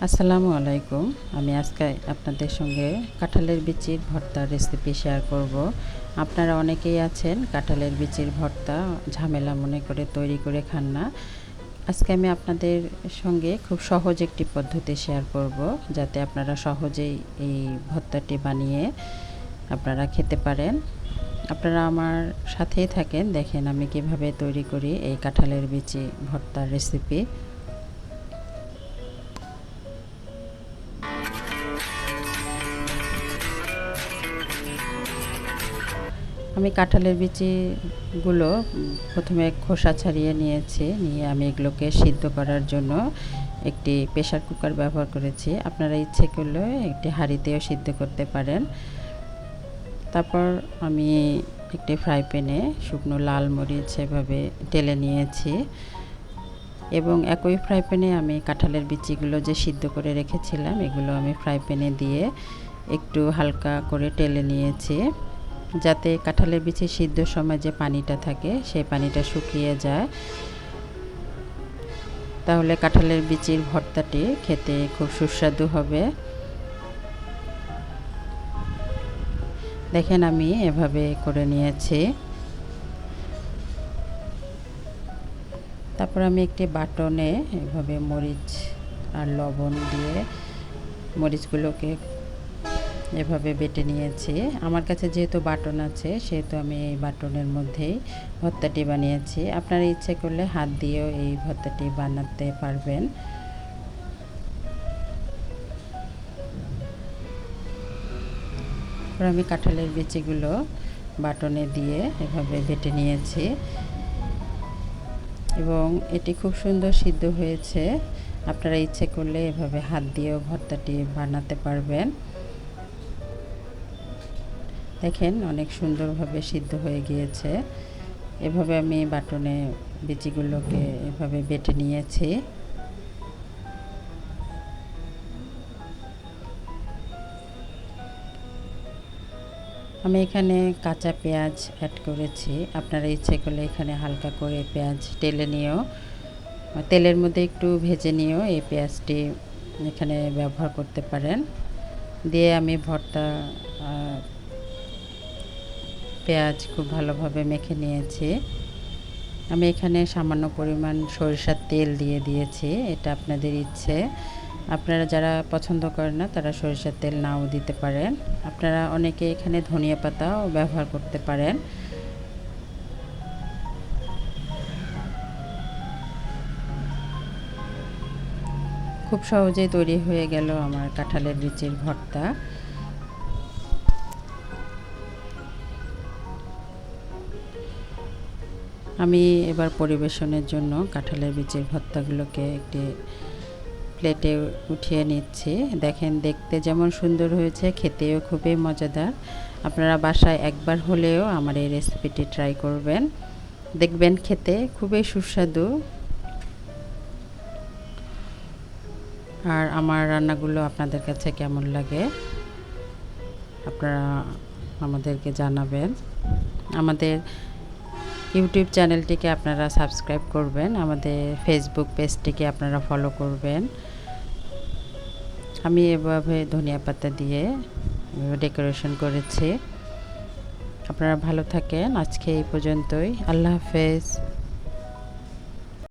আসসালামু আলাইকুম। আমি আজকে আপনাদের সঙ্গে কাঁঠালের বিচির ভর্তার রেসিপি শেয়ার করব। আপনারা অনেকেই আছেন কাঁঠালের বিচির ভর্তা ঝামেলা মনে করে তৈরি করে খান না। আজকে আমি আপনাদের সঙ্গে খুব সহজ একটি পদ্ধতি শেয়ার করব, যাতে আপনারা সহজেই এই ভর্তাটি বানিয়ে আপনারা খেতে পারেন। আপনারা আমার সাথেই থাকেন, দেখেন আমি কিভাবে তৈরি করি এই কাঁঠালের বিচি ভর্তার রেসিপি। আমি কাঁঠালের বিচিগুলো প্রথমে খোসা ছাড়িয়ে নিয়েছি, নিয়ে আমি এগুলোকে সিদ্ধ করার জন্য একটি প্রেসার কুকার ব্যবহার করেছি। আপনারা ইচ্ছে করলে একটি হাঁড়িতেও সিদ্ধ করতে পারেন। তারপর আমি একটি ফ্রাই প্যানে শুকনো লাল মরিচ এভাবে টেলে নিয়েছি এবং একই ফ্রাই প্যানে আমি কাঁঠালের বিচিগুলো যে সিদ্ধ করে রেখেছিলাম এগুলো আমি ফ্রাই প্যানে দিয়ে একটু হালকা করে টেলে নিয়েছি, যাতে কাঁঠালের বিচি সিদ্ধর সময় যে পানিটা থাকে সেই পানিটা শুকিয়ে যায়। তাহলে কাঁঠালের বিচির ভর্তাটি খেতে খুব সুস্বাদু হবে। দেখেন আমি এভাবে করে নিয়েছি। তারপর আমি একটি বাটনে এভাবে মরিচ আর লবণ দিয়ে মরিচগুলোকে এভাবে বেটে নিয়েছি। আমার কাছে যেহেতু বাটন আছে সেহেতু আমি এই বাটনের মধ্যেই ভর্তাটি বানিয়েছি। আপনারা ইচ্ছে করলে হাত দিয়েও এই ভর্তাটি বানাতে পারবেন। আমি কাঁঠালের বিচিগুলো বাটনে দিয়ে এভাবে বেটে নিয়েছি এবং এটি খুব সুন্দর সিদ্ধ হয়েছে। আপনারা ইচ্ছে করলে এভাবে হাত দিয়েও ভর্তাটি বানাতে পারবেন। দেখেন অনেক সুন্দরভাবে সিদ্ধ হয়ে গিয়েছে। এভাবে আমি বাটনে বিচিগুলোকে এভাবে বেটে নিয়েছি। আমি এখানে কাঁচা পেঁয়াজ অ্যাড করেছি। আপনারা ইচ্ছে করলে এখানে হালকা করে পেঁয়াজ টেলে নিয়েও তেলের মধ্যে একটু ভেজে নিয়েও এই পেঁয়াজটি এখানে ব্যবহার করতে পারেন। দিয়ে আমি ভর্তা পেঁয়াজ খুব ভালোভাবে মেখে নিয়েছি। আমি এখানে সামান্য পরিমাণ সরিষার তেল দিয়ে দিয়েছি, এটা আপনাদের ইচ্ছে। আপনারা যারা পছন্দ করেন না তারা সরিষার তেল নাও দিতে পারেন। আপনারা অনেকে এখানে ধনিয়া পাতাও ব্যবহার করতে পারেন। খুব সহজেই তৈরি হয়ে গেল আমার কাঁঠালের বিচির ভর্তা। আমি এবার পরিবেশনের জন্য কাঁঠালের বিচির ভর্তাগুলোকে একটি প্লেটে উঠিয়ে নিচ্ছি। দেখেন দেখতে যেমন সুন্দর হয়েছে, খেতেও খুবই মজাদার। আপনারা বাসায় একবার হলেও আমার এই রেসিপিটি ট্রাই করবেন, দেখবেন খেতে খুবই সুস্বাদু। আর আমার রান্নাগুলো আপনাদের কাছে কেমন লাগে আপনারা আমাদেরকে জানাবেন। আমাদের ইউটিউব চ্যানেলটিকে আপনারা সাবস্ক্রাইব করবেন, আমাদের ফেসবুক পেজটিকে আপনারা ফলো করবেন। আমি এভাবে ধনিয়া পাতা দিয়ে ডেকোরেশন করেছি। আপনারা ভালো থাকেন। আজকে এই পর্যন্তই। আল্লাহ হাফেজ।